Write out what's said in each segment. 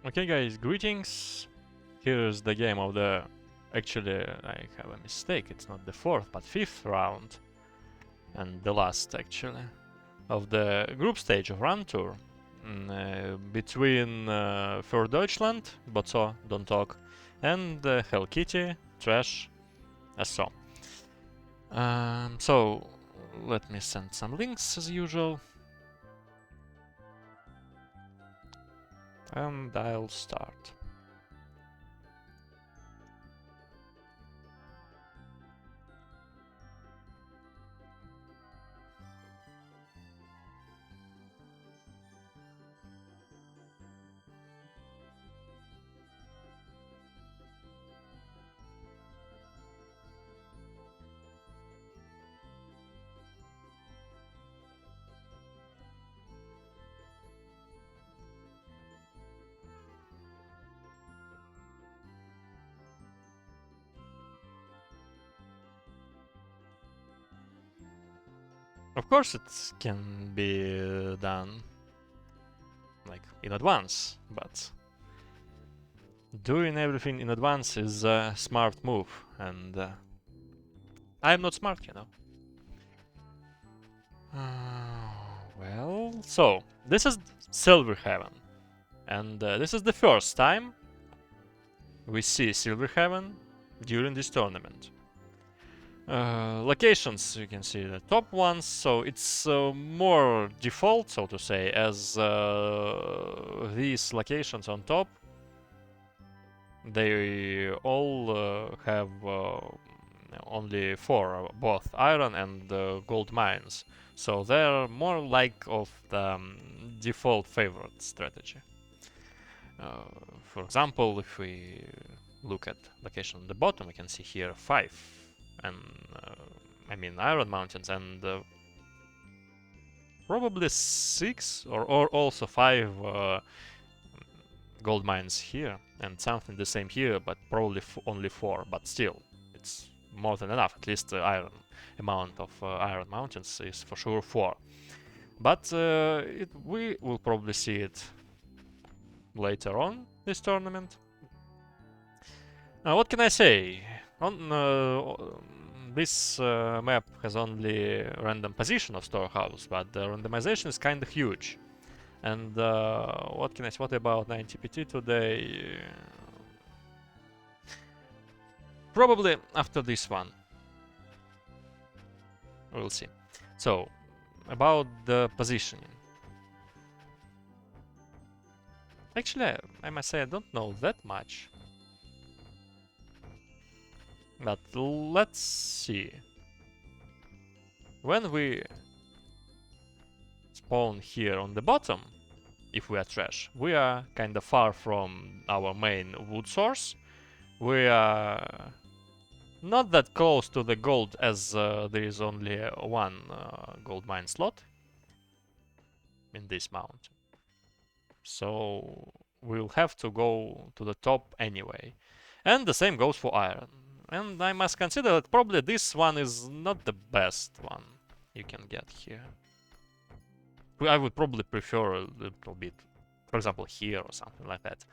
Okay guys, greetings. Here's the game of the... Actually, I have a mistake. It's not the 4th, but 5th round. And the last, actually. Of the group stage of RandTour. Between für Deutschland, ASSO, DontTalk, and HellKitty, Trash, ASSO. So, let me send some links as usual. And I'll start. Of course it can be done like in advance, but doing everything in advance is a smart move, and I'm not smart, you know. Well, so this is Silver Heaven, and this is the first time we see Silver Heaven during this tournament. Locations, you can see the top ones, so it's more default, so to say, as these locations on top, they all have only 4, both iron and gold mines, so they're more like of the default favorite strategy. For example, if we look at location on the bottom, we can see here 5 and I mean iron mountains, and probably 6 or also 5 gold mines here, and something the same here, but probably only 4, but still it's more than enough. At least the iron amount of iron mountains is for sure 4, but we will probably see it later on this tournament. What can I say? This map has only random position of storehouse, but the randomization is kind of huge. And what can I say? What about 90PT today? Probably after this one. We'll see. So, about the positioning. Actually, I must say I don't know that much. But let's see. When we spawn here on the bottom, if we are trash, we are kind of far from our main wood source. We are not that close to the gold, as there is only one gold mine slot in this mountain. So we'll have to go to the top anyway. And the same goes for iron. And I must consider that probably this one is not the best one you can get here. I would probably prefer a little bit, for example, here or something like that.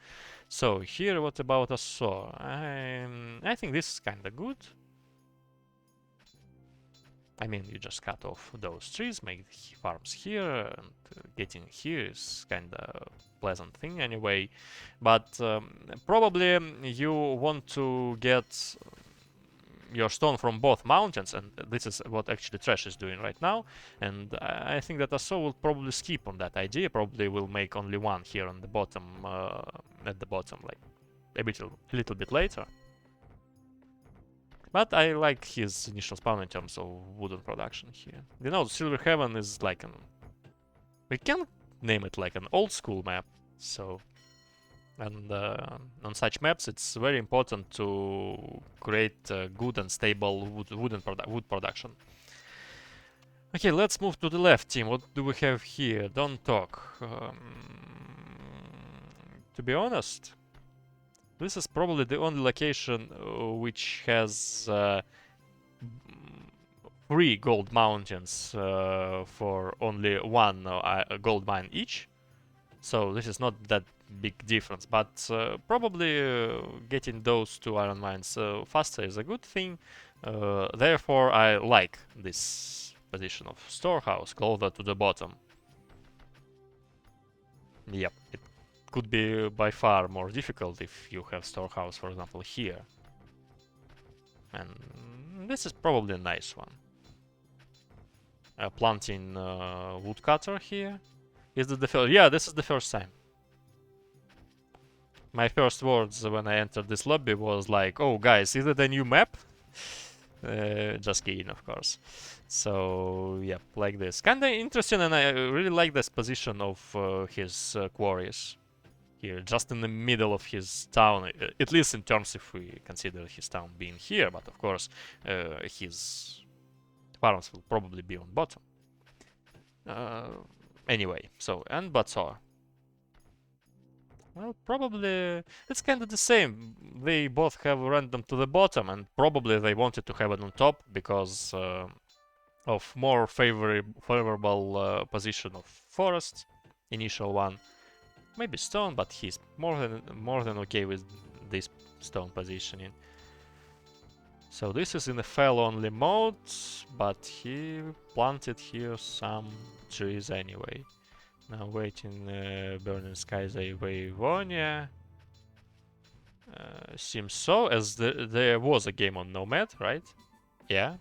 So here, what about ASSO? I think this is kinda good. I mean, you just cut off those trees, make farms here, and getting here is kinda pleasant thing anyway. But probably you want to get your stone from both mountains, and this is what actually Trash is doing right now, and I think that ASSO will probably skip on that idea, probably will make only one here on the bottom, at the bottom, like a little bit later. But I like his initial spawn in terms of wooden production here. You know, Silver Heaven is like an... we can name it like an old school map, so... and on such maps, it's very important to create good and stable wood production. Okay, let's move to the left, team. What do we have here? DontTalk. To be honest, this is probably the only location which has 3 gold mountains for only 1 gold mine each. So this is not that big difference, but probably getting those two iron mines faster is a good thing. Therefore, I like this position of storehouse closer to the bottom. Yep, it could be by far more difficult if you have storehouse, for example, here. And this is probably a nice one. Planting woodcutter here. Is it the first? Yeah, this is the first time. My first words when I entered this lobby was like, "Oh, guys, is it a new map?" Just kidding, of course. So, yeah, like this. Kinda interesting, and I really like this position of his quarries. Here, just in the middle of his town, at least in terms if we consider his town being here, but of course his farms will probably be on bottom. Anyway, so, and Batsar. Well, probably it's kind of the same. They both have random to the bottom, and probably they wanted to have it on top because of more favorable position of forest, initial one. Maybe stone, but he's more than okay with this stone positioning. So this is in a fell only mode, but he planted here some trees anyway. Now waiting burning skies Wavonia. Seems so, as there was a game on Nomad, right? Yeah.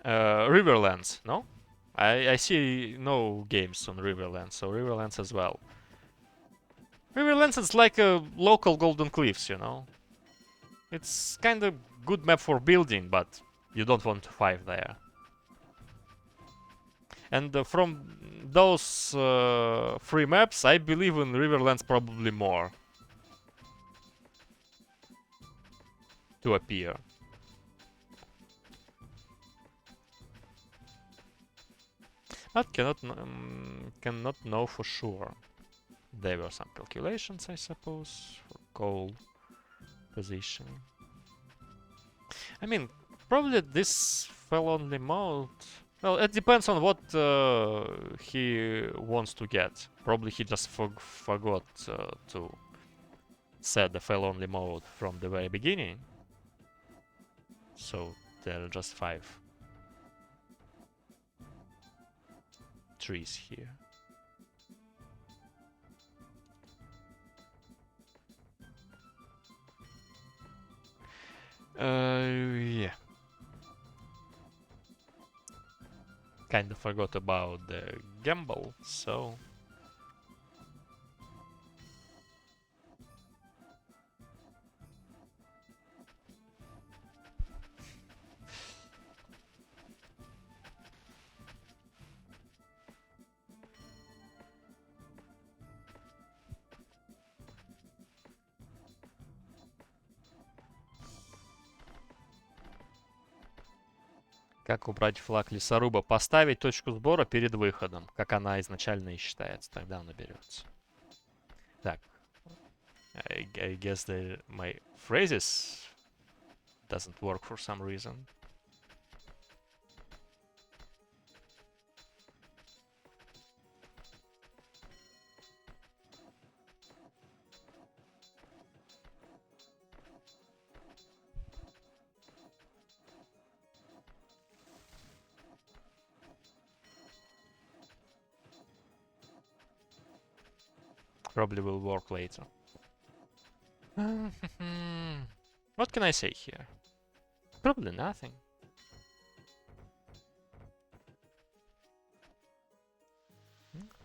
Riverlands, no? I see no games on Riverlands, so Riverlands as well. Riverlands is like a local Golden Cliffs, you know? It's kind of good map for building, but you don't want to fight there. And from those three maps, I believe in Riverlands probably more to appear. But cannot know for sure. There were some calculations, I suppose, for coal position. I mean, probably this fell only mode. Well, it depends on what he wants to get. Probably he just forgot to set the fell only mode from the very beginning. So there are just 5 trees here. Yeah. Kinda forgot about the gamble, so... Как убрать флаг лесоруба? Поставить точку сбора перед выходом, как она изначально и считается. Тогда он наберется. Так. I guess my phrases doesn't work for some reason. Probably will work later. What can I say here? Probably nothing.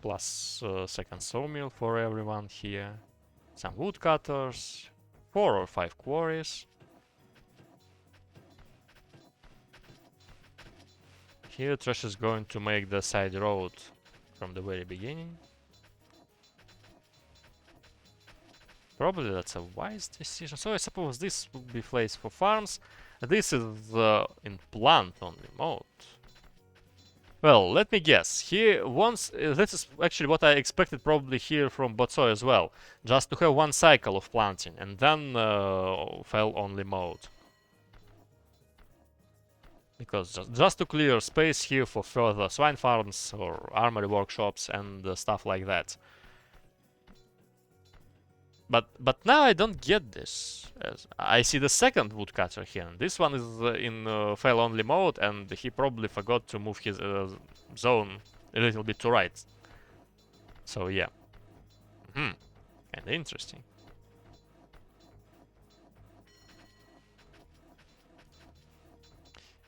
Plus second sawmill for everyone here. Some woodcutters. 4 or 5 quarries. Here Trash is going to make the side road from the very beginning. Probably that's a wise decision. So I suppose this will be place for farms. This is in plant only mode. Well, let me guess. He wants... this is actually what I expected probably here from Botso as well. Just to have one cycle of planting and then fell only mode. Because just to clear space here for further swine farms or armory workshops and stuff like that. But now I don't get this. I see the second woodcutter here. And this one is in fail only mode, and he probably forgot to move his zone a little bit to right. So yeah, kinda interesting.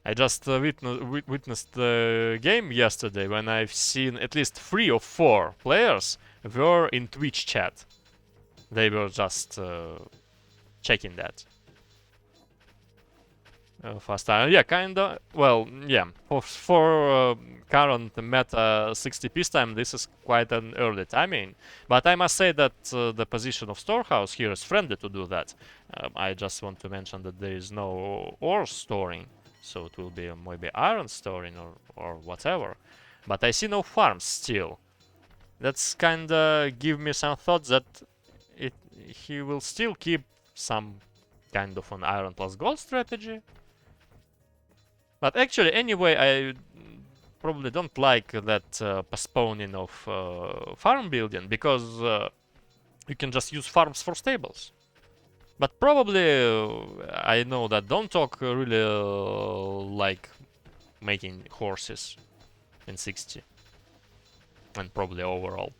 I just witnessed the game yesterday when I've seen at least 3 or 4 players were in Twitch chat. They were just checking that. Fast time, yeah, kinda. Well, yeah, for current meta 60 piece time, this is quite an early timing. But I must say that the position of storehouse here is friendly to do that. I just want to mention that there is no ore storing, so it will be maybe iron storing or whatever. But I see no farms still. That's kinda give me some thoughts that he will still keep some kind of an iron plus gold strategy. But actually, anyway, I probably don't like that postponing of farm building, because you can just use farms for stables. But probably, I know that DontTalk really like making horses in 60. And probably overall.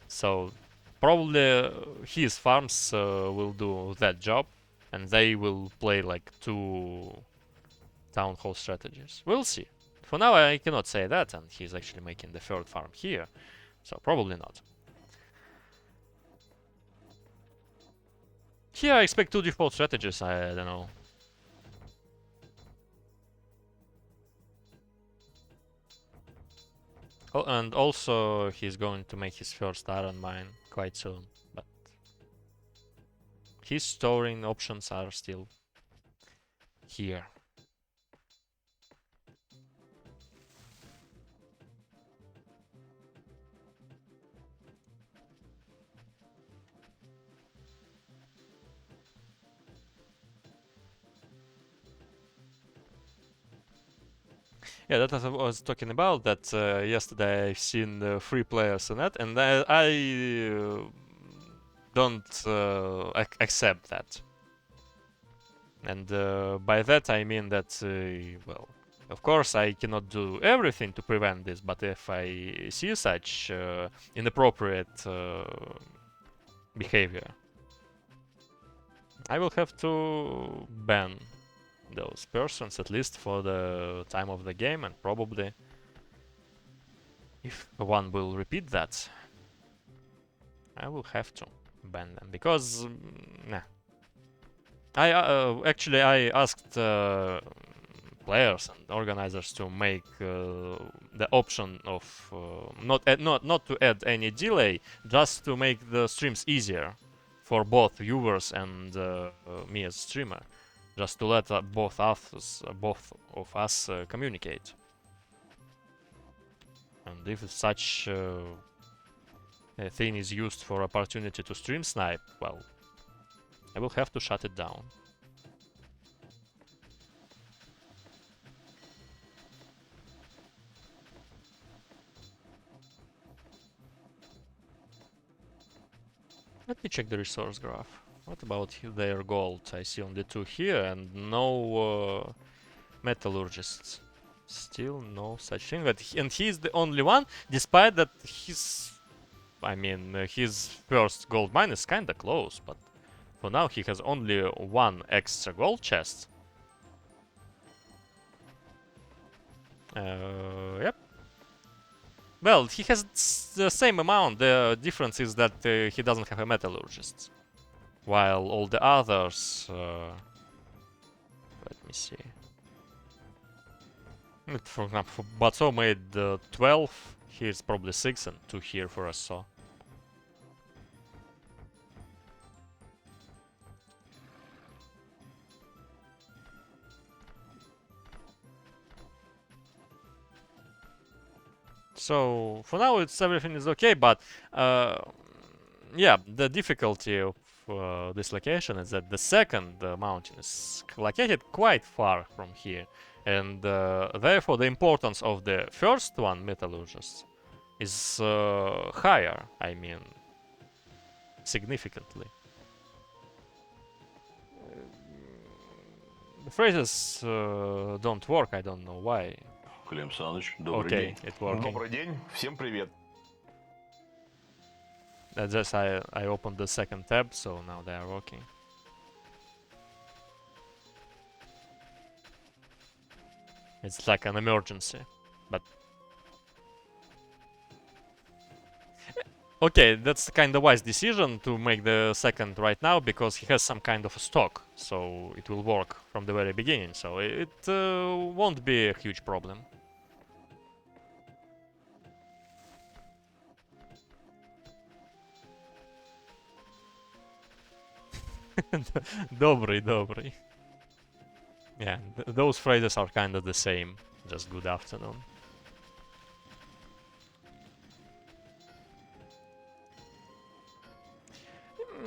So, probably his farms will do that job. And they will play like 2 town hall strategies. We'll see. For now, I cannot say that, and he's actually making the 3rd farm here, so probably not. Here I expect 2 default strategies, I don't know. Oh, and also he's going to make his 1st iron mine quite soon, but his storing options are still here. Yeah, that I was talking about. That yesterday I've seen 3 players in it, and I don't accept that. And by that I mean that, well, of course I cannot do everything to prevent this, but if I see such inappropriate behavior, I will have to ban those persons, at least for the time of the game, and probably if one will repeat that, I will have to ban them, because nah. I actually I asked players and organizers to make the option of not to add any delay, just to make the streams easier for both viewers and me as streamer, just to let both of us communicate. And if such a thing is used for opportunity to stream snipe, well, I will have to shut it down. Let me check the resource graph. What about their gold? I see only 2 here and no metallurgists. Still no such thing. And he's the only one, despite that his first gold mine is kinda close, but for now he has only 1 extra gold chest. Yep. Well, he has the same amount. The difference is that he doesn't have a metallurgist, while all the others. Let me see. For example, Bato made 12. Here's probably 6 and 2 here for ASSO. So for now, everything is okay, but yeah, the difficulty of this location is that the second mountain is located quite far from here, and therefore the importance of the first one, metallurgist, is higher. I mean, significantly. The phrases don't work, I don't know why. Клим Саныч, добрый Okay, день. it's working. Добрый день, всем привет. Just I opened the second tab, so now they are working. It's like an emergency, but okay, that's kind of wise decision to make the second right now because he has some kind of a stock, so it will work from the very beginning. So it won't be a huge problem. Добрый, добрый. Yeah, those phrases are kind of the same. Just good afternoon.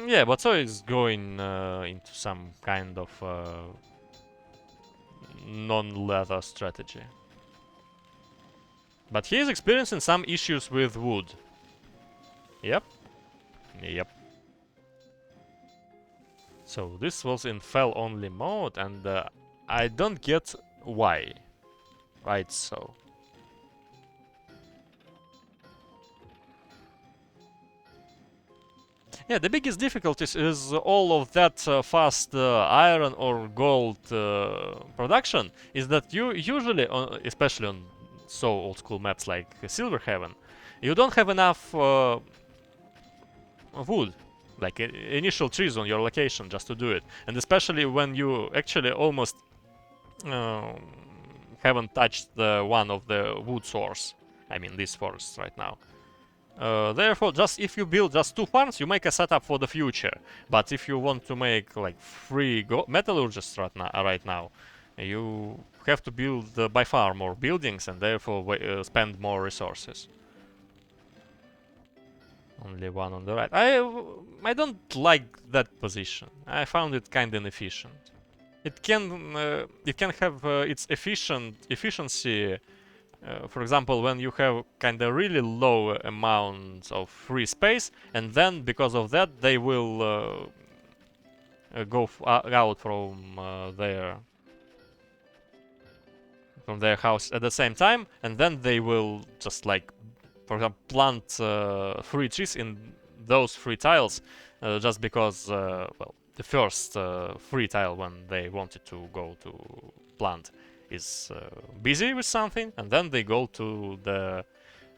Yeah, but so is going into some kind of non-leather strategy. But he is experiencing some issues with wood. Yep. Yep. So this was in fell only mode, and I don't get why. Right, so. Yeah, the biggest difficulties is all of that fast iron or gold production is that you usually, especially on so old school maps like Silver Heaven, you don't have enough wood, like initial trees on your location just to do it. And especially when you actually almost haven't touched one of the wood source. I mean this forest right now. Therefore, just if you build just 2 farms, you make a setup for the future. But if you want to make like 3 metallurgists right now, you have to build by far more buildings and therefore spend more resources. Only one on the right. I don't like that position. I found it kind of inefficient. It can have its efficiency. For example, when you have kind of really low amounts of free space, and then because of that they will go out from their house at the same time, and then they will just like, for example, plant 3 trees in those 3 tiles, just because well, the first 3 tile when they wanted to go to plant is busy with something, and then they go to the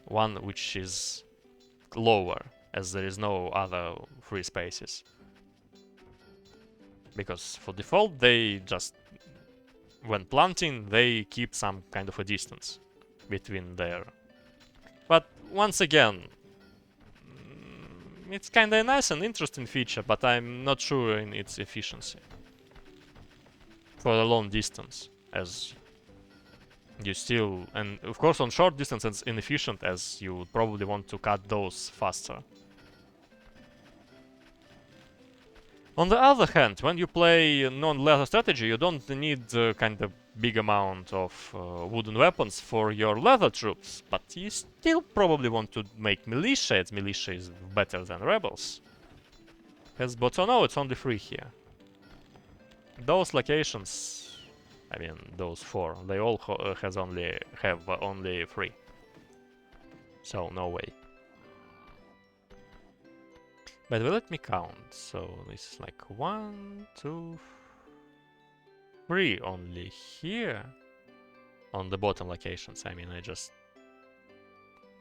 one which is lower, as there is no other free spaces. Because for default, they just, when planting, they keep some kind of a distance between there. But once again, it's kinda a nice and interesting feature, but I'm not sure in its efficiency for a long distance, as you still, and of course on short distance it's inefficient, as you would probably want to cut those faster. On the other hand, when you play non-leather strategy, you don't need kind of big amount of wooden weapons for your leather troops, but you still probably want to make militia, as militia is better than rebels. But oh no, it's only 3 here. Those locations, I mean, those 4, they all have only 3. So, no way. But let me count. So, this is like 1, 2, 3 only here. On the bottom locations, I mean, I just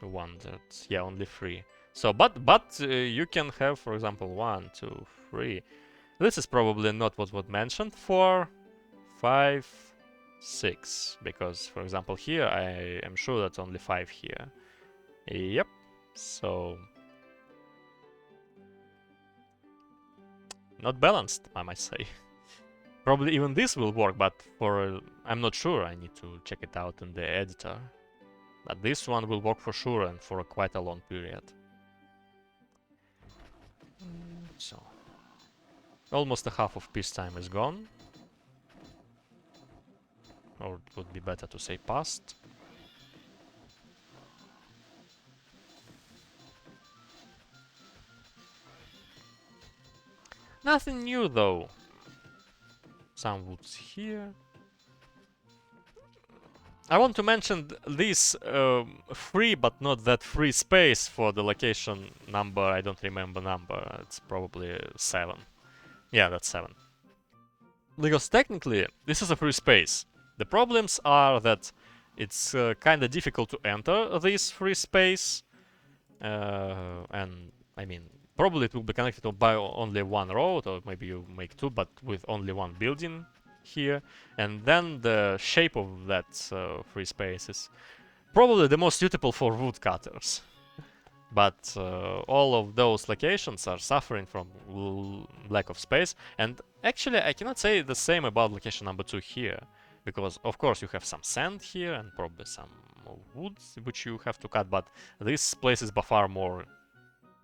wondered. Yeah, only 3. So, but you can have, for example, 1, 2, 3. This is probably not what was mentioned. 4, 5, 6, because for example here I am sure that's only 5 here. Yep. So not balanced, I might say. Probably even this will work, but for I'm not sure. I need to check it out in the editor. But this one will work for sure and for quite a long period. So almost a half of peacetime is gone. Or it would be better to say past. Nothing new though. some woods here. I want to mention this free but not that free space for the location number. I don't remember number. It's probably 7. Yeah, that's 7. Because technically, this is a free space. The problems are that it's kind of difficult to enter this free space. And, I mean, probably it will be connected by only one road, or maybe you make 2, but with only one building here. And then the shape of that free space is probably the most suitable for woodcutters. But all of those locations are suffering from lack of space. And actually, I cannot say the same about location number 2 here. Because, of course, you have some sand here and probably some woods which you have to cut. But this place is by far more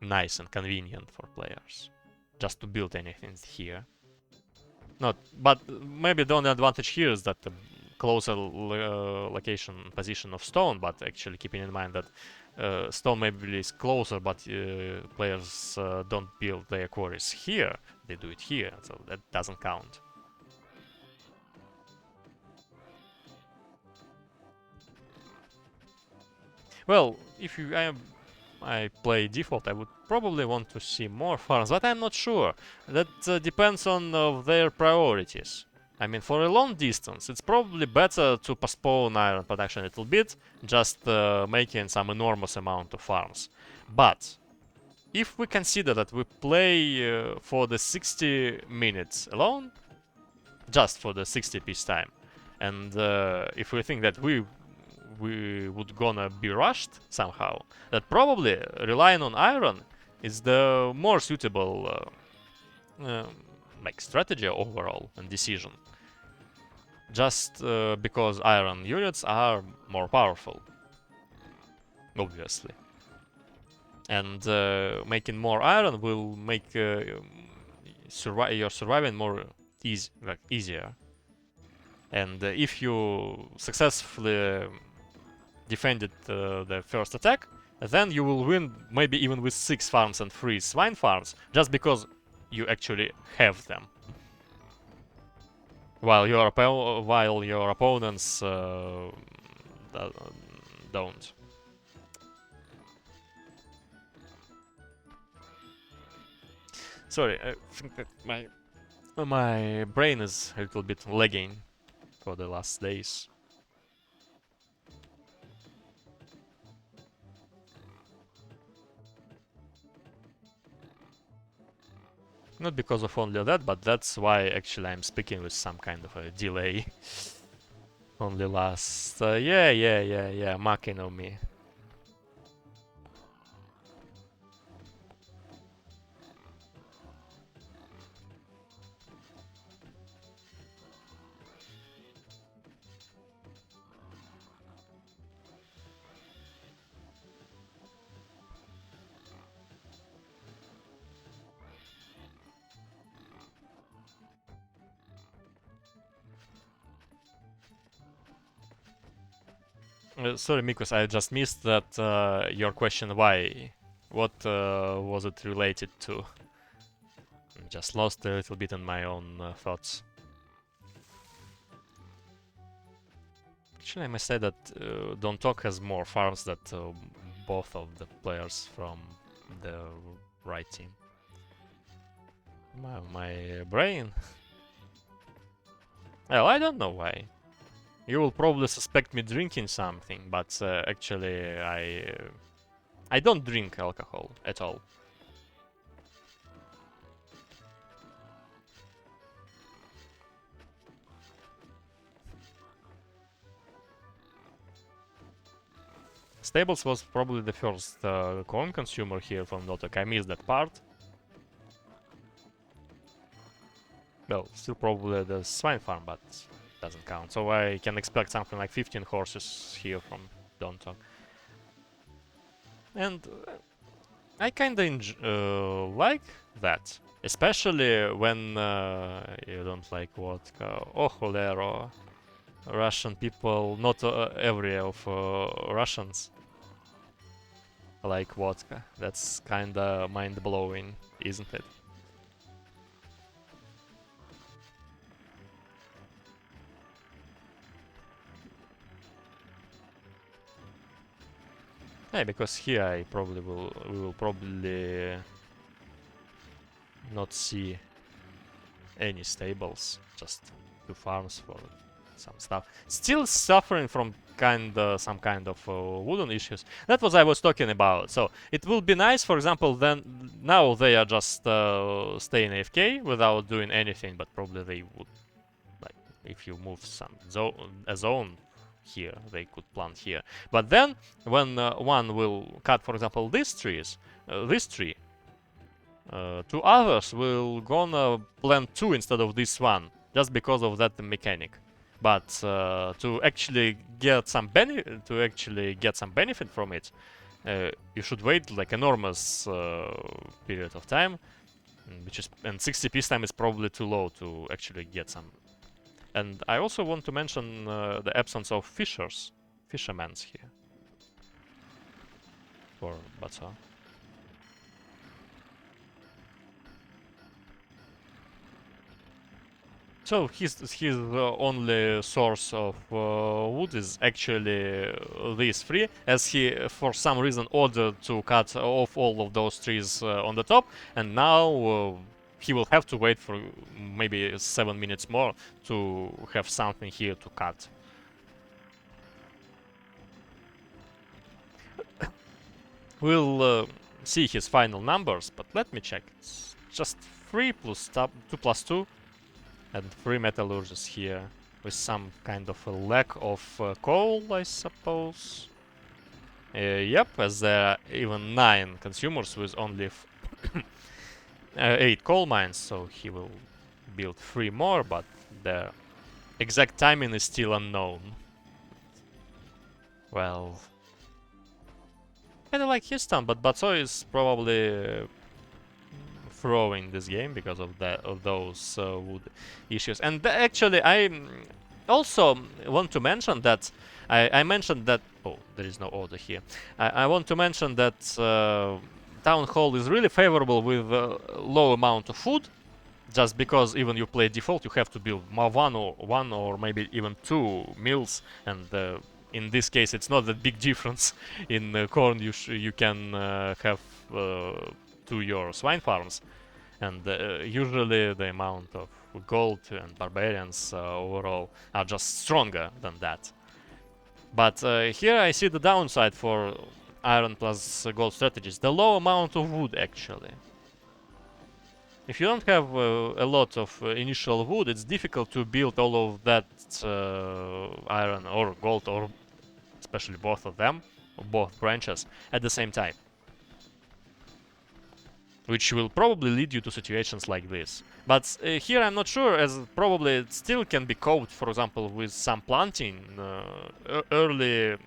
nice and convenient for players. Just to build anything here. Not, but maybe the only advantage here is that the closer location position of stone. But actually keeping in mind that stone maybe is closer, but players don't build their quarries here. They do it here, so that doesn't count. Well, if I play default, I would probably want to see more farms, but I'm not sure. That depends on their priorities. I mean, for a long distance, it's probably better to postpone iron production a little bit, just making some enormous amount of farms. But if we consider that we play for the 60 minutes alone, just for the 60 piece time, and if we think that we would gonna be rushed somehow, that probably relying on iron is the more suitable like strategy overall and decision. Just because iron units are more powerful, obviously. And making more iron will make your surviving more easier. And if you successfully defended the first attack, then you will win maybe even with 6 farms and 3 swine farms, just because you actually have them. While your opponents don't. Sorry, I think that my brain is a little bit lagging for the last days. Not because of only that, but that's why actually I'm speaking with some kind of a delay. Only last... yeah, mocking on me. Sorry, Mikos, I just missed that your question why. What was it related to? Just lost a little bit in my own thoughts. Actually, I must say that DontTalk has more farms than both of the players from the right team. My brain? Well, I don't know why. You will probably suspect me drinking something, but actually I don't drink alcohol at all. Stables was probably the first coin consumer here from DontTalk. I missed that part. Well, still probably the swine farm, but doesn't count. So I can expect something like 15 horses here from DontTalk. And I kinda like that. Especially when you don't like vodka. Oh, holero. Russian people, not every of Russians like vodka. That's kinda mind-blowing, isn't it? Yeah, because here I probably we will probably not see any stables, just 2 farms for some stuff. Still suffering from some kind of wooden issues. That was I was talking about. So it will be nice, for example, then now they are just staying AFK without doing anything, but probably they would, like, if you move a zone here, they could plant here. But then when one will cut, for example, this tree, two others will gonna plant 2 instead of this one, just because of that mechanic. But to actually get some benefit from it, you should wait like enormous period of time, and 60 peace time is probably too low to actually get some. And I also want to mention the absence of fishermen here for Batsa. So his only source of wood is actually these 3, as he for some reason ordered to cut off all of those trees on the top, and now he will have to wait for maybe 7 minutes more to have something here to cut. We'll see his final numbers, but let me check. It's just 3 plus 2 plus 2. And 3 metallurgists here, with some kind of a lack of coal, I suppose. Yep, as there are even 9 consumers with only 8 coal mines, so he will build 3 more, but the exact timing is still unknown. Well, kinda like his town, but Batso is probably throwing this game because of those wood issues. And actually, I also want to mention that I mentioned that. Oh, there is no order here. I want to mention that Town Hall is really favorable with low amount of food. Just because even you play default, you have to build one or maybe even 2 mills, and in this case, it's not that big difference. In corn, you can have 2 your swine farms, and usually the amount of gold and barbarians overall are just stronger than that. But here I see the downside for iron plus gold strategies, the low amount of wood actually. If you don't have a lot of initial wood, it's difficult to build all of that iron or gold, or especially both of them, or both branches, at the same time. Which will probably lead you to situations like this. But here I'm not sure, as probably it still can be coped, for example, with some planting, early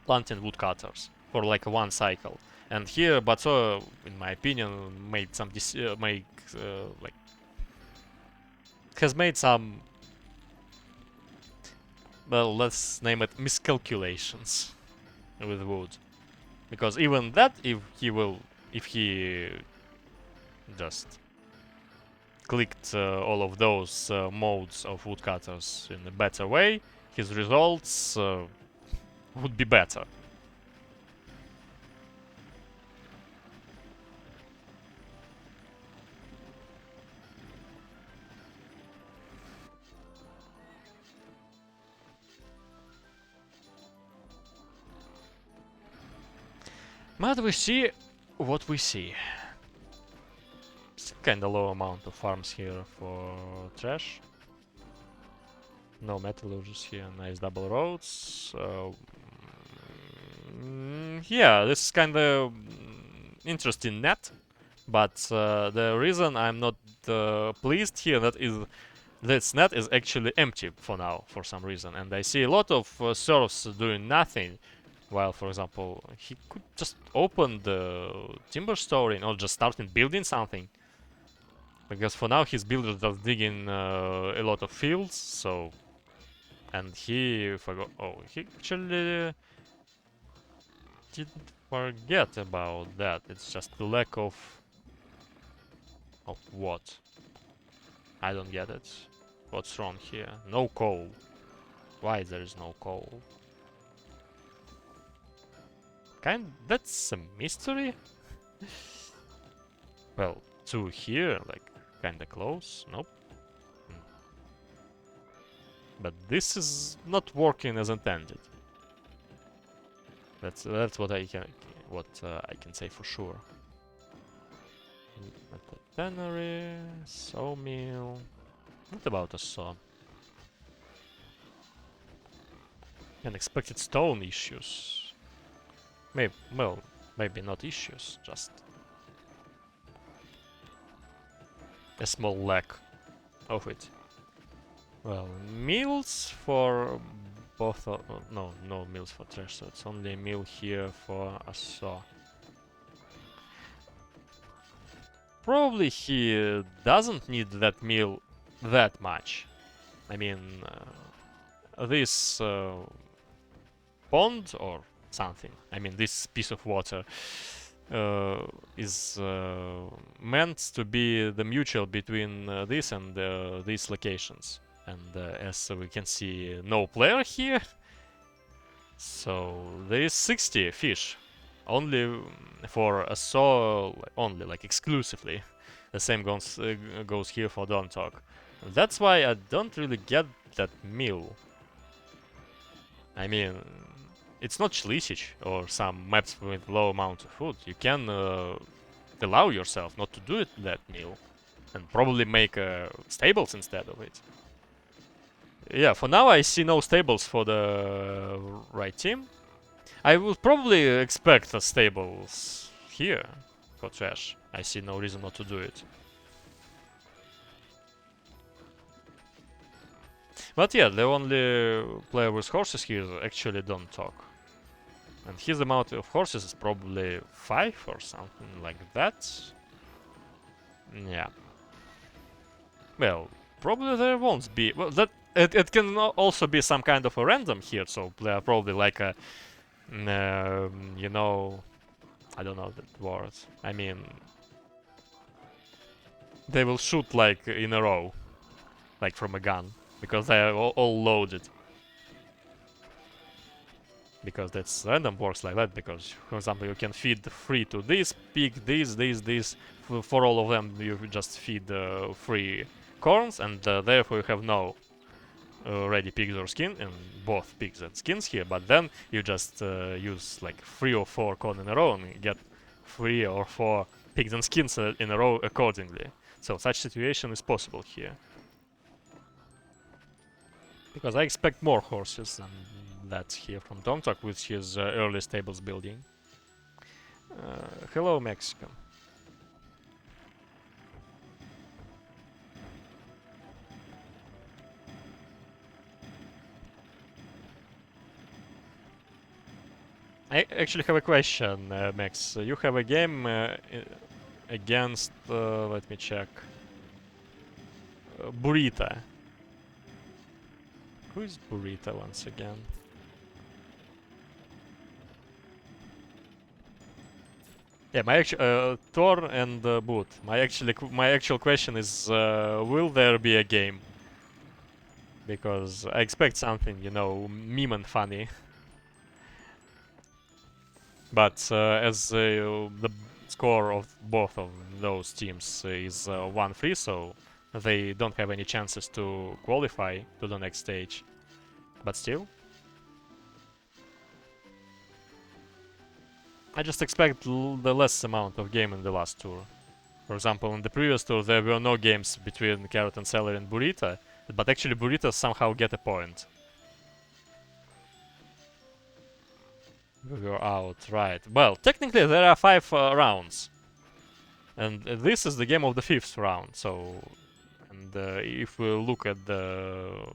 planting woodcutters for like 1 cycle. And here Batso, in my opinion, made some has made some, well, let's name it miscalculations with wood. Because even that, if he just clicked all of those modes of woodcutters in a better way, his results would be better. But we see what we see. Kinda low amount of farms here for trash. No metallurgists here, nice double roads. Yeah, this is kinda interesting net. But the reason I'm not pleased here that is this net is actually empty for now, for some reason. And I see a lot of serfs doing nothing. While, for example, he could just open the timber storing or just starting building something. Because for now his builders just digging a lot of fields, so... And he forgot... Oh, he actually didn't forget about that. It's just the lack of... Of what? I don't get it. What's wrong here? No coal. Why there is no coal? That's a mystery. Well, 2 here, like kinda close. Nope. But this is not working as intended. That's what I can say for sure. Metal tannery, sawmill. What about a saw? Unexpected stone issues. Maybe not issues, just a small lack of it. Well, mills for both. No mills for trash, so it's only a mill here for a saw. Probably he doesn't need that mill that much. I mean, this pond or something. I mean, this piece of water is meant to be the mutual between this and these locations. And as we can see, no player here. So there is 60 fish. Only for a saw, only, like exclusively. The same goes here for DontTalk. That's why I don't really get that mill. I mean, it's not Chlisich or some maps with low amount of food. You can allow yourself not to do it that mill. And probably make stables instead of it. Yeah, for now I see no stables for the right team. I would probably expect the stables here for trash. I see no reason not to do it. But yeah, the only player with horses here actually DontTalk. And his amount of horses is probably 5 or something like that. Yeah. Well, probably there won't be... Well, that it can also be some kind of a random here, so player probably like a... you know... I don't know that word. I mean... They will shoot like in a row. Like from a gun. Because they are all loaded. Because that's random works like that, because, for example, you can feed 3 to this pig, this. For all of them, you just feed 3 corns, and therefore you have no ready pigs or skin, and both pigs and skins here, but then you just use like 3 or 4 corn in a row and get 3 or 4 pigs and skins in a row accordingly. So such situation is possible here. Because I expect more horses than that here from DontTalk with his early stables building. Hello, Mexico. I actually have a question, Max. You have a game against, let me check, Burrito. Who is Burrito once again? Yeah, my actual Thor and Boot. My actual question is, will there be a game? Because I expect something, you know, meme and funny. But as the score of both of those teams is 1-3, so they don't have any chances to qualify to the next stage. But still, I just expect the less amount of game in the last tour. For example, in the previous tour there were no games between Carrot and Celery and Burrito, but actually Burrito somehow get a point. We were out, right. Well, technically there are 5 rounds. And this is the game of the 5th round, so... And if we look at the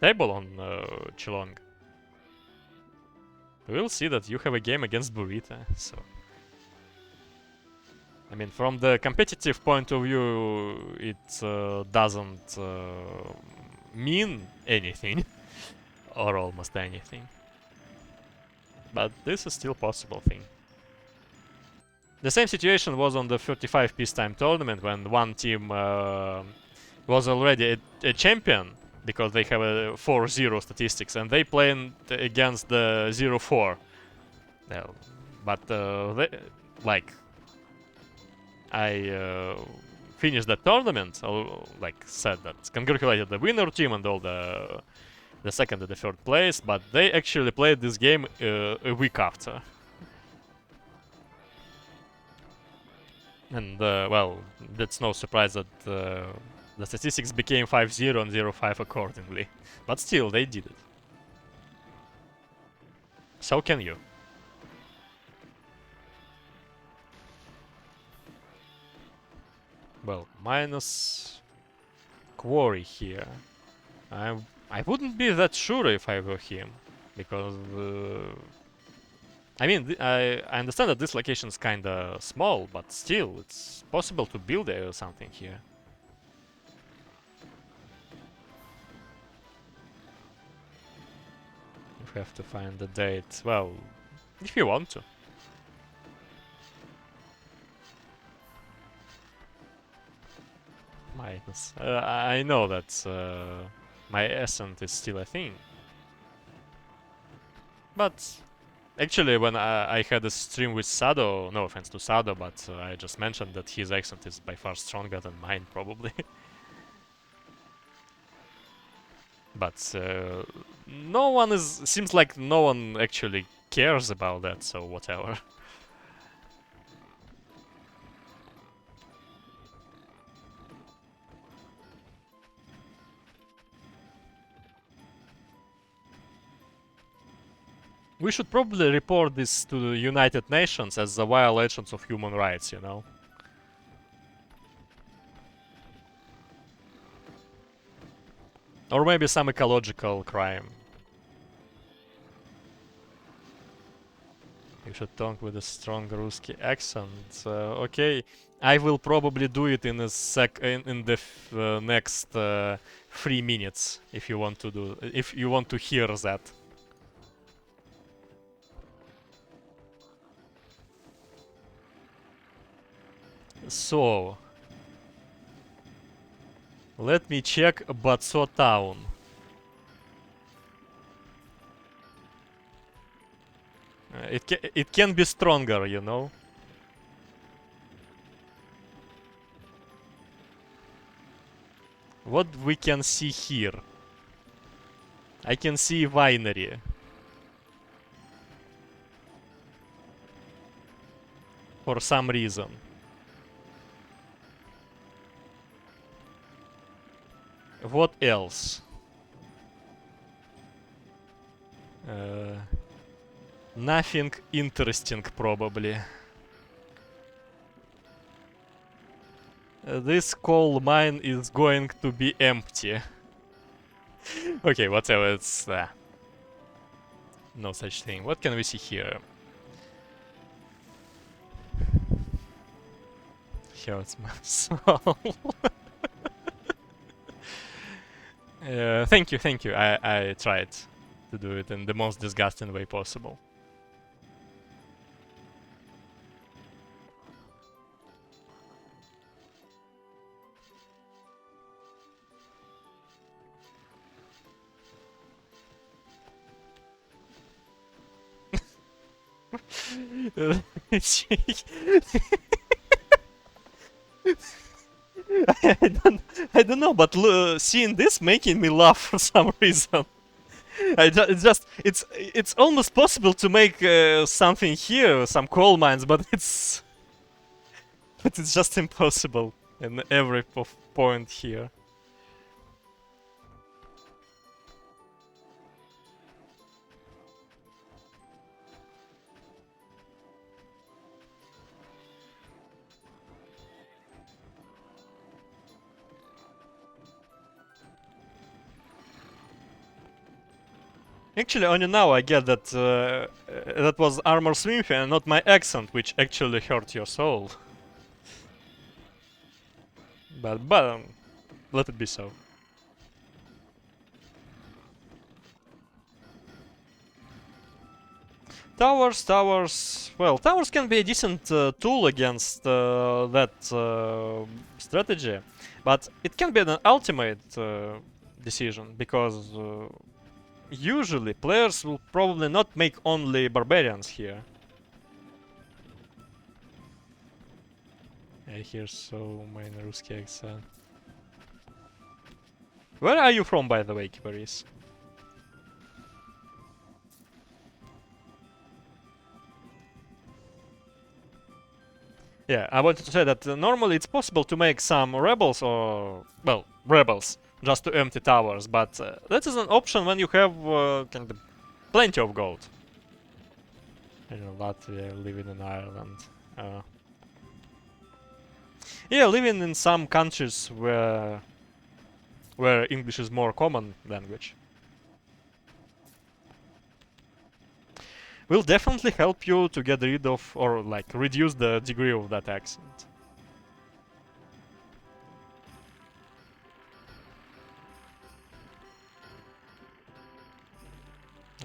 table on Chilong, we'll see that you have a game against Burrito, so... I mean, from the competitive point of view, it doesn't mean anything, or almost anything. But this is still possible thing. The same situation was on the 35 peacetime tournament when one team was already a champion because they have a 4-0 statistics and they played against the 0-4. Well, But like I finished the tournament, like said that congratulated the winner team and all the second and the third place, but they actually played this game a week after. And well, that's no surprise that the statistics became 5-0 and 0-5 accordingly. But still, they did it. So can you. Well, minus quarry here. I wouldn't be that sure if I were him, because I mean I understand that this location is kinda small, but still it's possible to build something here. You have to find the date. Well, if you want to. Minus. I know that my ascent is still a thing. But actually, when I had a stream with Sado, no offense to Sado, but I just mentioned that his accent is by far stronger than mine, probably. But no one is. Seems like no one actually cares about that, so whatever. We should probably report this to the United Nations as the violations of human rights, you know? Or maybe some ecological crime. You should talk with a strong Ruski accent. Okay, I will probably do it in a in the next 3 minutes if you want to do if you want to hear that. So, let me check Batso town. It can be stronger, you know. What we can see here? I can see winery. For some reason. What else? Nothing interesting, probably. This coal mine is going to be empty. Okay, whatever, it's... no such thing. What can we see here? Hurts my soul. Thank you. I tried to do it in the most disgusting way possible. I don't know, but seeing this making me laugh for some reason. It's almost possible to make something here, some coal mines, but it's just impossible in every point here. Actually, only now I get that that was armor swimfy and not my accent, which actually hurt your soul. But let it be so. Towers. Well, towers can be a decent tool against that strategy, but it can be an ultimate decision because. Usually, players will probably not make only barbarians here. I hear so many Ruski accent. Where are you from, by the way, Kibaris? Yeah, I wanted to say that normally it's possible to make some rebels or, well, rebels just to empty towers, but that is an option when you have kind of plenty of gold. You know, Latvia, living in Ireland. Yeah, living in some countries where English is more common language will definitely help you to get rid of or like reduce the degree of that accent.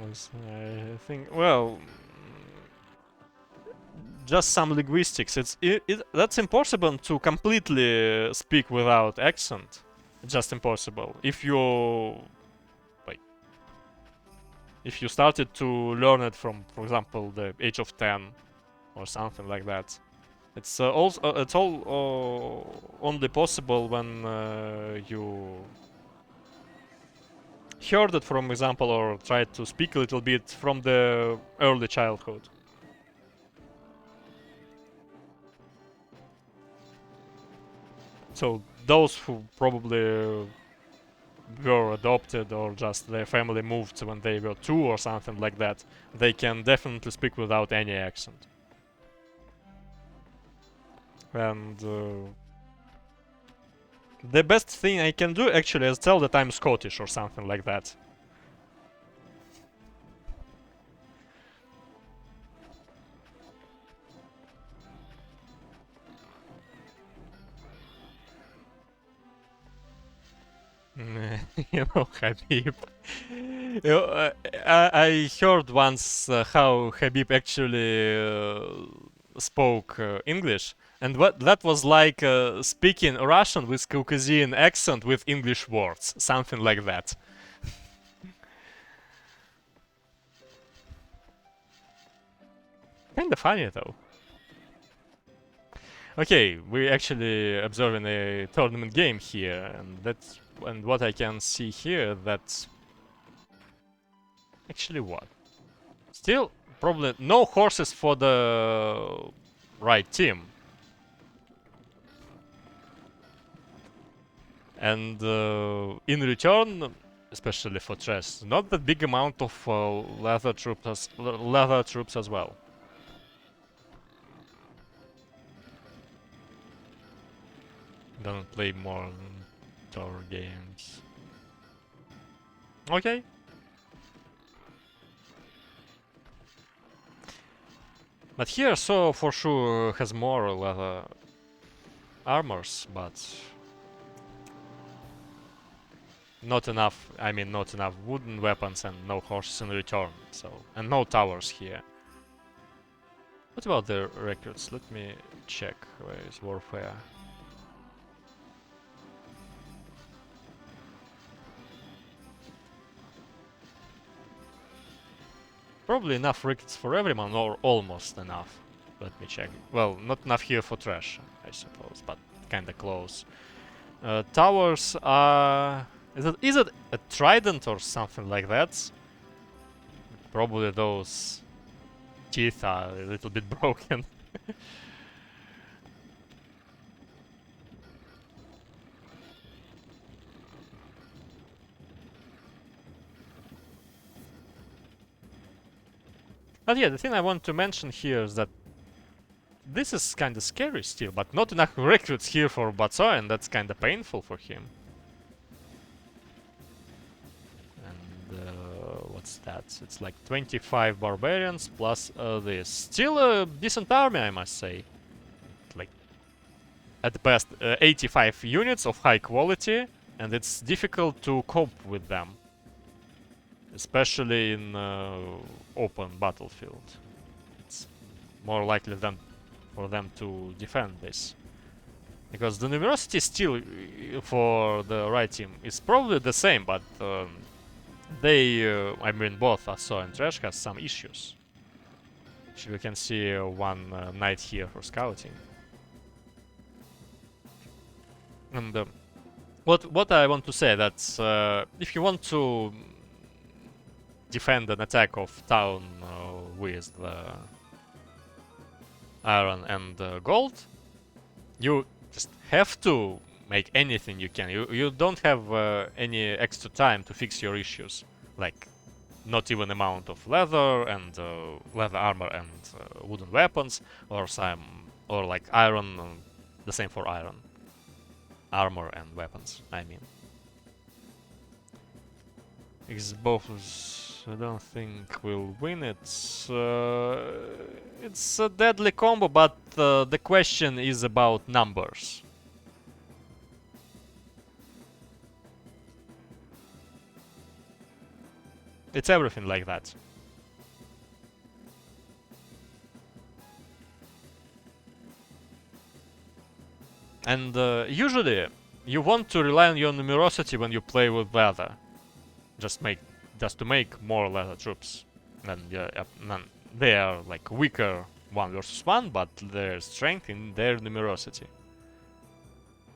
I think, well, just some linguistics. That's impossible to completely speak without accent. Just impossible. If you if you started to learn it from, for example, the age of 10 or something like that, it's also it's all only possible when you heard it, from example, or tried to speak a little bit from the early childhood. So those who probably were adopted or just their family moved when they were 2 or something like that, they can definitely speak without any accent. And the best thing I can do actually is tell that I'm Scottish or something like that. You know, Habib. You know, I heard once how Habib actually spoke English, and what that was like speaking Russian with Caucasian accent with English words, something like that. Kinda funny though. Okay, we're actually observing a tournament game here, and what I can see here, that's actually what? Still, probably no horses for the right team. And in return, especially for chess, not that big amount of leather troops as well. Don't play more tower games. Okay. But here, so for sure has more leather armors, but not enough. I mean, not enough wooden weapons and no horses in return. So, and no towers here. What about the records? Let me check. Where is warfare? Probably enough records for everyone, or almost enough. Let me check. Well, not enough here for trash, I suppose, but kinda close. Towers are... Is it a trident or something like that? Probably those teeth are a little bit broken. But yeah, the thing I want to mention here is that this is kinda scary still, but not enough recruits here for Batso, and that's kinda painful for him. And what's that? It's like 25 barbarians plus this. Still a decent army, I must say. Like, at best, 85 units of high quality, and it's difficult to cope with them. Especially in open battlefield. It's more likely than for them to defend this. Because the numerosity still for the right team is probably the same, but they, I mean both ASSO and Trash has some issues. Which we can see one knight here for scouting. And what I want to say that if you want to defend an attack of town with iron and gold, you just have to make anything you can. You don't have any extra time to fix your issues, like not even amount of leather and leather armor and wooden weapons, or like iron. The same for iron armor and weapons. I mean, Xbox, I don't think will win it. It's a deadly combo, but the question is about numbers. It's everything like that. And usually, you want to rely on your numerosity when you play with leather. Just to make more leather troops. And they are like weaker 1 versus 1, but their strength in their numerosity.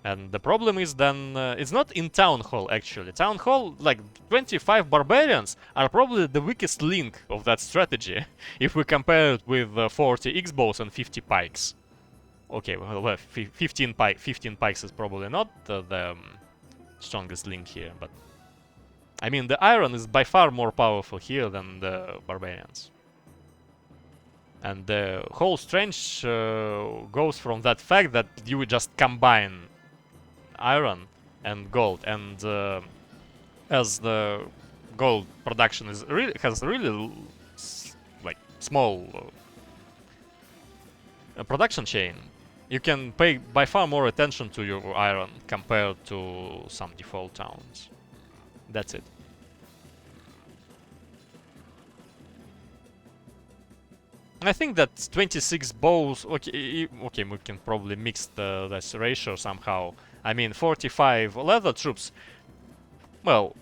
And the problem is then it's not in Town Hall actually. Town Hall, like 25 barbarians are probably the weakest link of that strategy if we compare it with 40 X-bows and 50 pikes. Okay, well, 15 pikes is probably not the strongest link here, but I mean the iron is by far more powerful here than the barbarians. And the whole strength goes from that fact that you just combine iron and gold, and as the gold production is has really like small production chain, you can pay by far more attention to your iron compared to some default towns. That's it. I think that 26 bows, okay, we can probably mix this ratio somehow. I mean, 45 leather troops, well,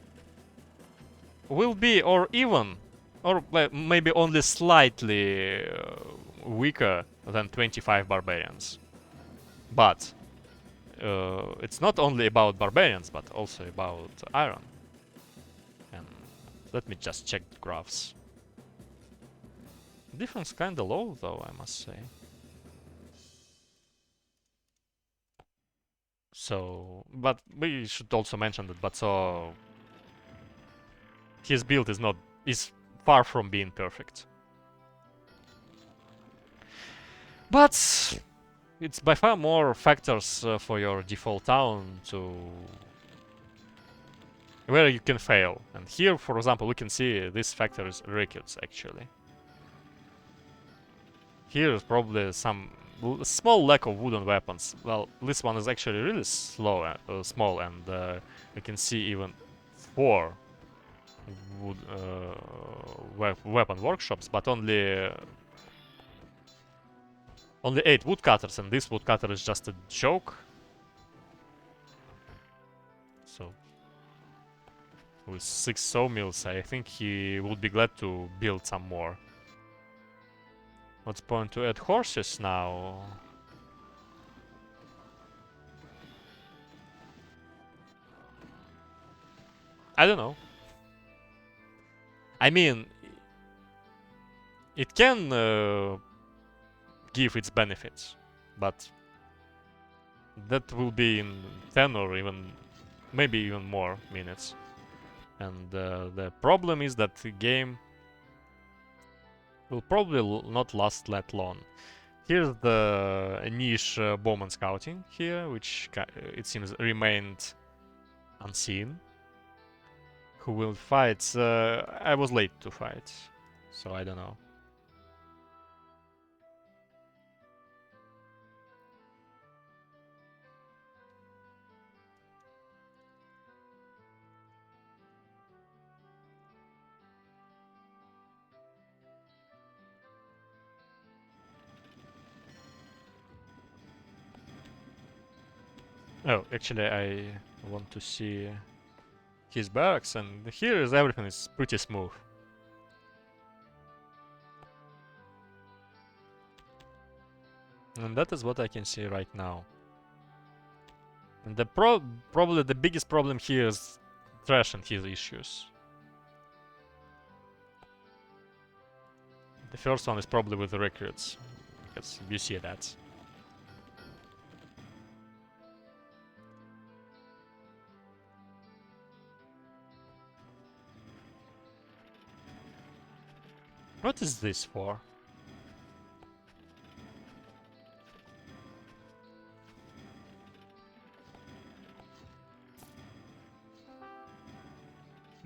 will be or even, or maybe only slightly weaker than 25 barbarians. But it's not only about barbarians, but also about iron. And let me just check the graphs. Difference kinda low though, I must say. So, but we should also mention that Batso, his build is far from being perfect. But it's by far more factors for your default town to where you can fail. And here, for example, we can see this factor is records actually. Here is probably some small lack of wooden weapons. Well, this one is actually really small, and you can see even 4 wood, weapon workshops, but only 8 woodcutters, and this woodcutter is just a joke. So with 6 sawmills, I think he would be glad to build some more. What's the point to add horses now? I don't know. I mean, it can give its benefits, but that will be in 10 or even maybe even more minutes. And the problem is that the game will probably not last that long. Here's the niche bowman scouting here, which it seems remained unseen. Who will fight? I was late to fight, so I don't know. Oh, actually, I want to see his barracks, and here is everything is pretty smooth. And that is what I can see right now. And the probably the biggest problem here is Trash and his issues. The first one is probably with the recruits, because you see that. What is this for?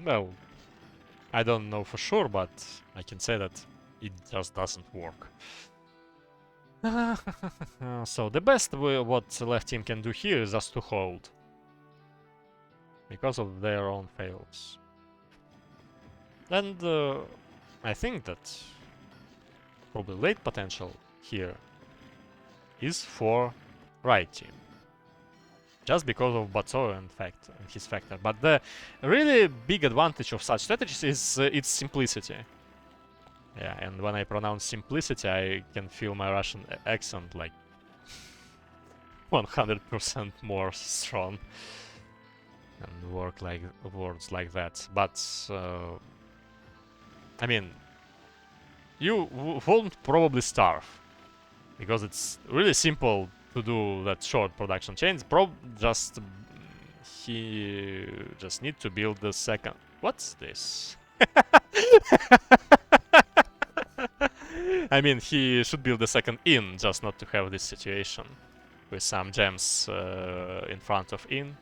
Well, I don't know for sure, but I can say that it just doesn't work. So the best what the left team can do here is just to hold. Because of their own fails. And I think that probably late potential here is for right team. Just because of Batso and his factor. But the really big advantage of such strategies is its simplicity. Yeah, and when I pronounce simplicity, I can feel my Russian accent like 100% more strong. And work like words like that. But I mean, you won't probably starve, because it's really simple to do that short production chains. He just need to build the second. What's this? I mean, he should build the second in, just not to have this situation with some gems in front of in.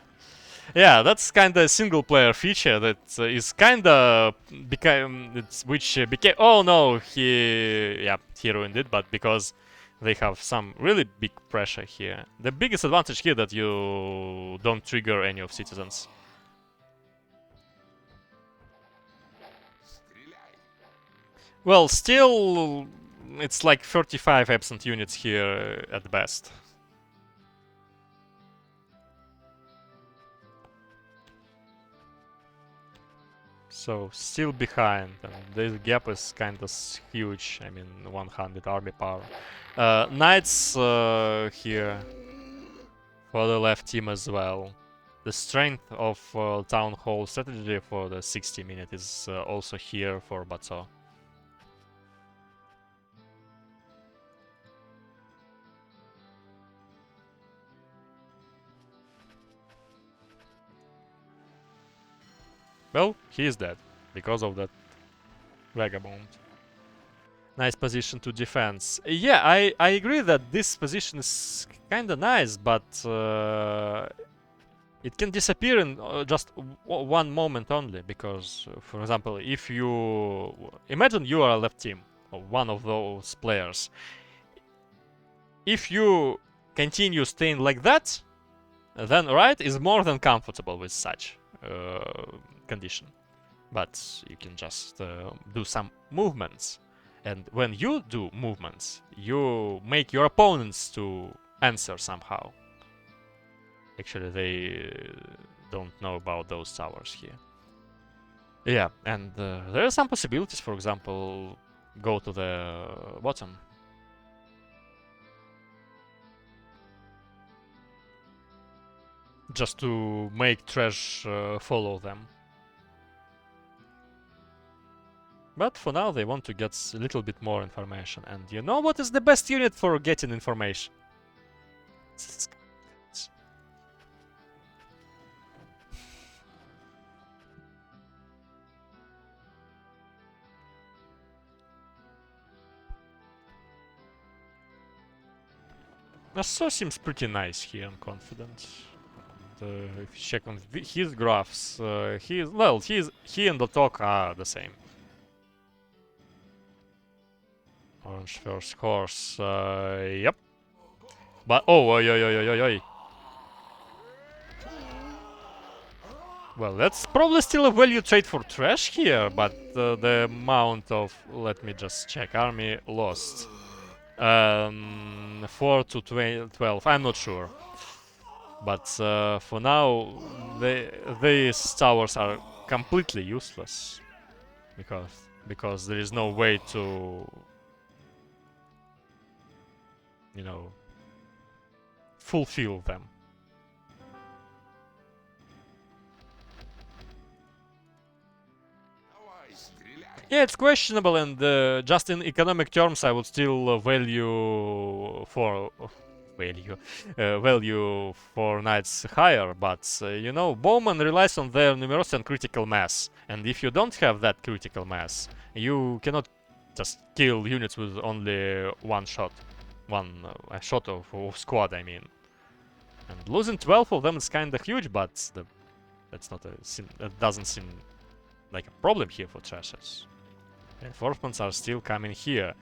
Yeah, that's kind of a single player feature that is kind of which became. Oh no, he ruined it, but because they have some really big pressure here. The biggest advantage here that you don't trigger any of citizens. Well, still, it's like 35 absent units here at best. So, still behind, and this gap is kind of huge. I mean, 100 army power. Knights here for the left team as well. The strength of Town Hall strategy for the 60 minute is also here for Batso. Well, he is dead because of that vagabond. Nice position to defense. Yeah, I agree that this position is kinda nice, but it can disappear in just one moment only. Because, for example, if you imagine you are a left team, or one of those players, if you continue staying like that, then right is more than comfortable with such condition. But you can just do some movements, and when you do movements, you make your opponents to answer somehow. Actually, they don't know about those towers here. Yeah, and there are some possibilities. For example, go to the bottom. Just to make Trash follow them. But for now, they want to get a little bit more information. And you know what is the best unit for getting information? ASSO seems pretty nice here and confident. And, if you check on his graphs, he and DontTalk are the same. Orange first horse, yep. But oi. Well, that's probably still a value trade for Trash here, but the amount of, let me just check, army lost. 4 to 12, I'm not sure. But for now, these towers are completely useless. Because there is no way to, you know, fulfill them. Yeah, it's questionable, and just in economic terms, I would still value for knights higher. But you know, bowman relies on their numerosity and critical mass, and if you don't have that critical mass, you cannot just kill units with only one shot, a shot of squad. I mean, and losing 12 of them is kind of huge, but that's not that doesn't seem like a problem here for trashers. Reinforcements are still coming here.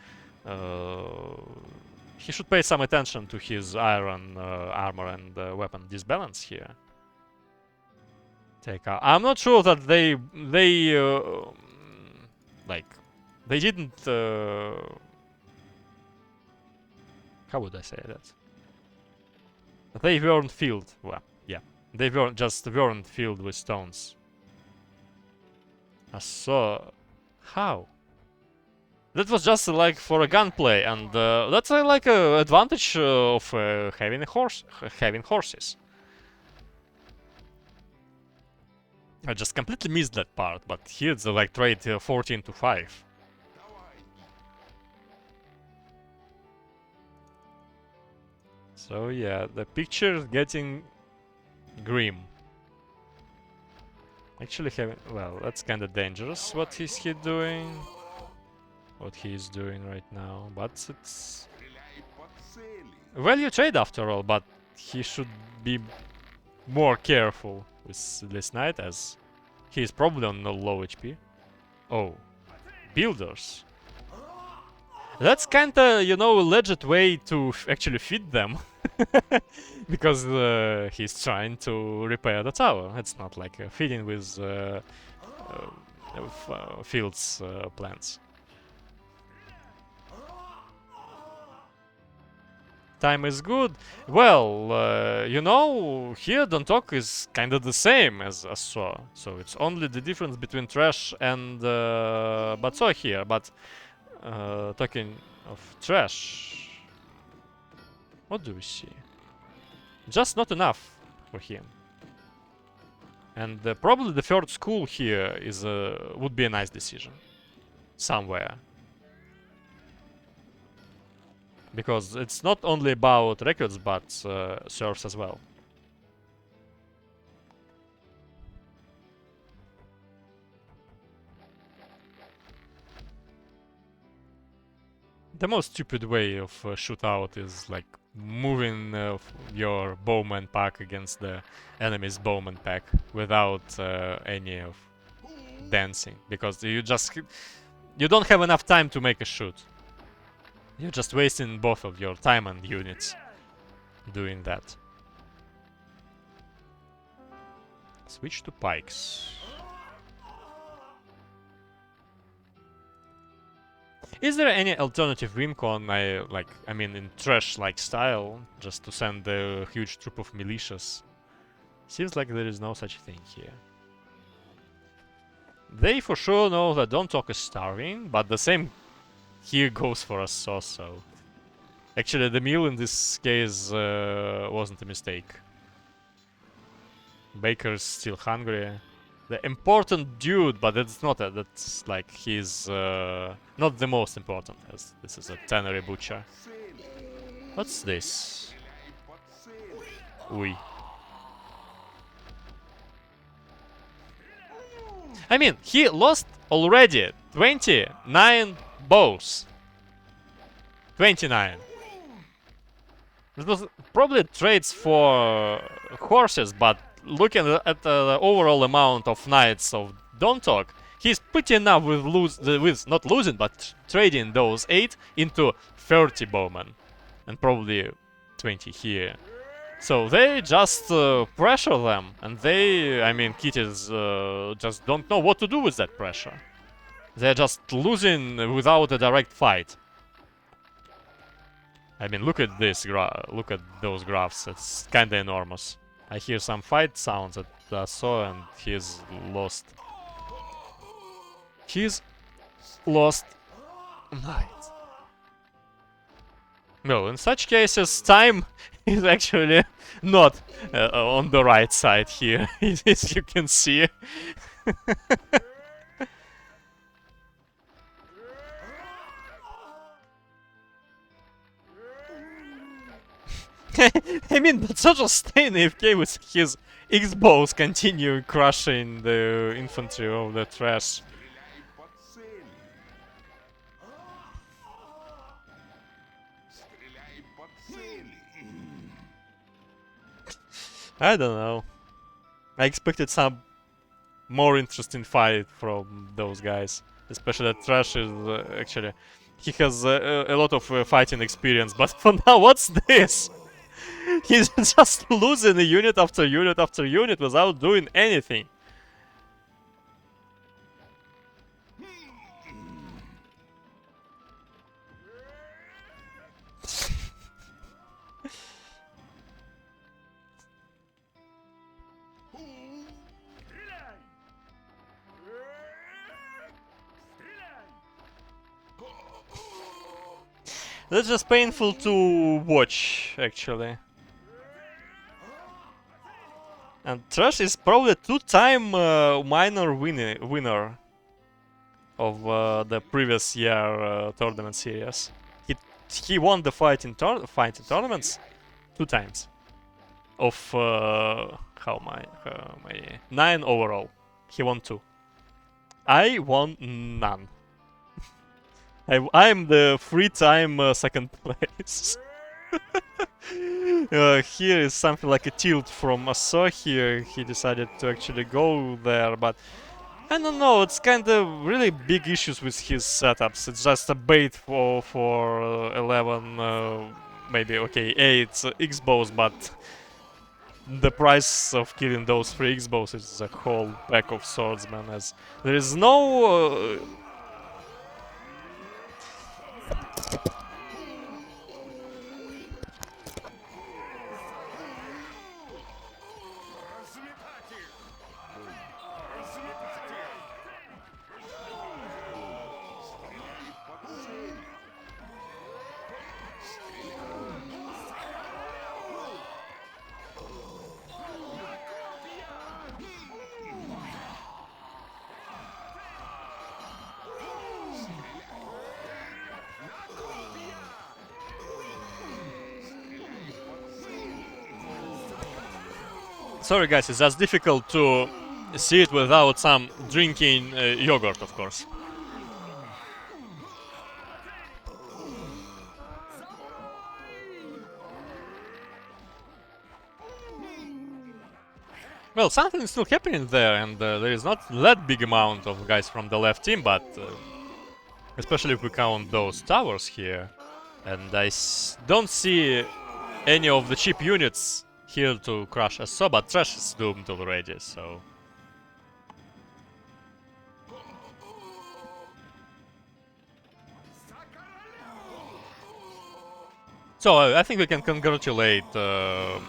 He should pay some attention to his iron armor and weapon disbalance here. Take out. I'm not sure that they didn't. How would I say that? They weren't filled. Well, yeah, they weren't filled with stones. So, how? That was just like for a gunplay, and that's like a advantage of having horses. I just completely missed that part, but here it's like trade 14 to 5. So yeah, the picture is getting grim. Actually well, that's kind of dangerous. What is he doing? What he's doing right now, but it's value trade after all, but he should be more careful with this knight, as he is probably on low HP. Oh, builders. That's kinda, you know, a legit way to actually feed them. Because he's trying to repair the tower. It's not like feeding with fields plants. Time is good. Well, you know, here DontTalk is kind of the same as ASSO. So it's only the difference between trash and BATSO here. But talking of trash, what do we see? Just not enough for him. And probably the third school here is would be a nice decision. Somewhere. Because it's not only about records, but serves as well. The most stupid way of shootout is like moving your bowman pack against the enemy's bowman pack without any of dancing, because you don't have enough time to make a shoot. You're just wasting both of your time and units doing that. Switch to pikes. Is there any alternative Wimcon, I mean in trash-like style, just to send a huge troop of militias? Seems like there is no such thing here. They for sure know that DontTalk is starving, but the same here goes for ASSO, so... Actually, the meal in this case wasn't a mistake. Baker's still hungry. The important dude, but that's not that's like he's not the most important, as this is a tannery butcher. What's this? Ui. I mean, he lost already 29 bows. 29. This was probably trades for horses, but looking at the overall amount of knights of DontTalk, he's pretty enough with not losing, but trading those 8 into 30 bowmen. And probably 20 here. So they just pressure them, and they, I mean, kitties just don't know what to do with that pressure. They're just losing without a direct fight. I mean, look at this look at those graphs. It's kinda enormous. I hear some fight sounds at ASSO, and he's lost. He's lost knight. Well, in such cases, time is actually not on the right side here, as you can see. I mean, but Sojo staying AFK with his X-bows continue crushing the infantry of the trash. I don't know. I expected some more interesting fight from those guys. Especially that Trash is actually... He has a lot of fighting experience, but for now, what's this? He's just losing unit after unit after unit without doing anything. That's just painful to watch, actually. And Trash is probably two-time minor winner of the previous year tournament series. He won the fighting tournaments 2 times. Of how many? 9 overall. He won 2. I won none. I'm the 3-time second place. Here is something like a tilt from ASSO here. He decided to actually go there, but I don't know, it's kind of really big issues with his setups. It's just a bait for 11, maybe, okay, 8 X-bows, but the price of killing those 3 X-bows is a whole pack of swordsmen, as there is no... Sorry guys, it's just difficult to see it without some drinking yogurt, of course. Well, something is still happening there, and there is not that big amount of guys from the left team, but especially if we count those towers here, and I don't see any of the cheap units here to crush ASSO, but Trash is doomed already, so... So I think we can congratulate the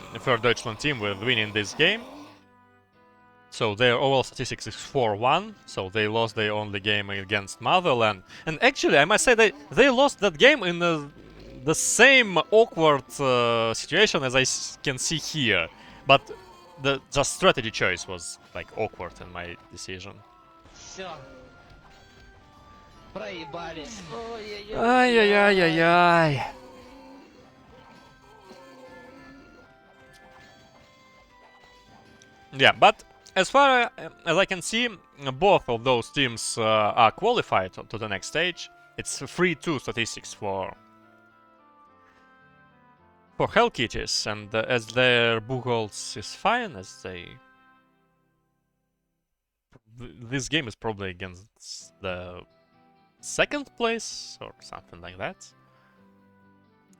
Deutschland team with winning this game. So their overall statistics is 4-1, so they lost their only game against Motherland. And actually, I must say they lost that game in the same awkward situation as I can see here. But the just strategy choice was like awkward in my decision. Все. Проебались. Ай-яй-яй-яй-яй. Yeah, but as far as I can see, both of those teams are qualified to the next stage. It's 3-2 statistics for HellKitties, and as their Buchholz is fine, as they... This game is probably against the second place, or something like that.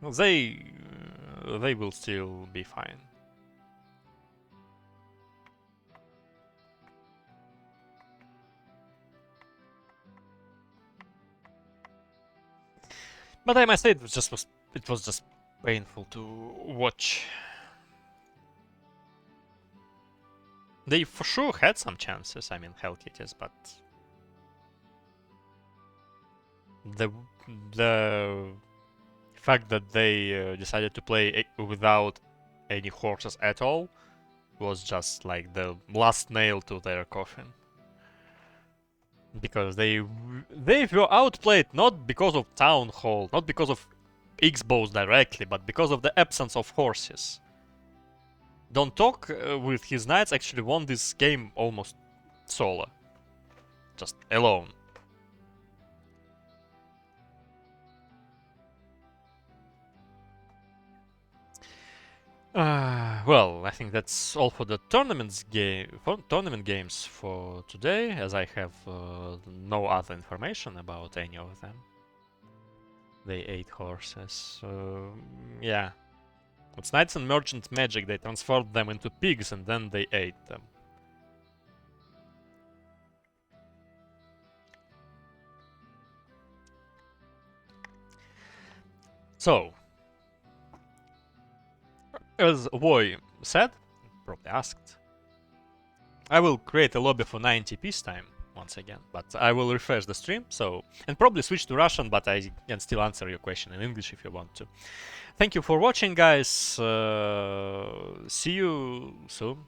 They will still be fine. But I must say, it was just painful to watch. They for sure had some chances, I mean, HellKitties, but the fact that they decided to play without any horses at all was just like the last nail to their coffin. Because they were outplayed not because of Town Hall, not because of X bows directly, but because of the absence of horses. DontTalk with his knights actually won this game almost solo. Just alone. Well, I think that's all for the tournament games for today, as I have no other information about any of them. They ate horses. Yeah. It's Knights and Merchant Magic. They transformed them into pigs and then they ate them. So, as Voy said, probably asked, I will create a lobby for 90 peacetime once again, but I will refresh the stream, so, and probably switch to Russian, but I can still answer your question in English if you want to. Thank you for watching, guys. See you soon.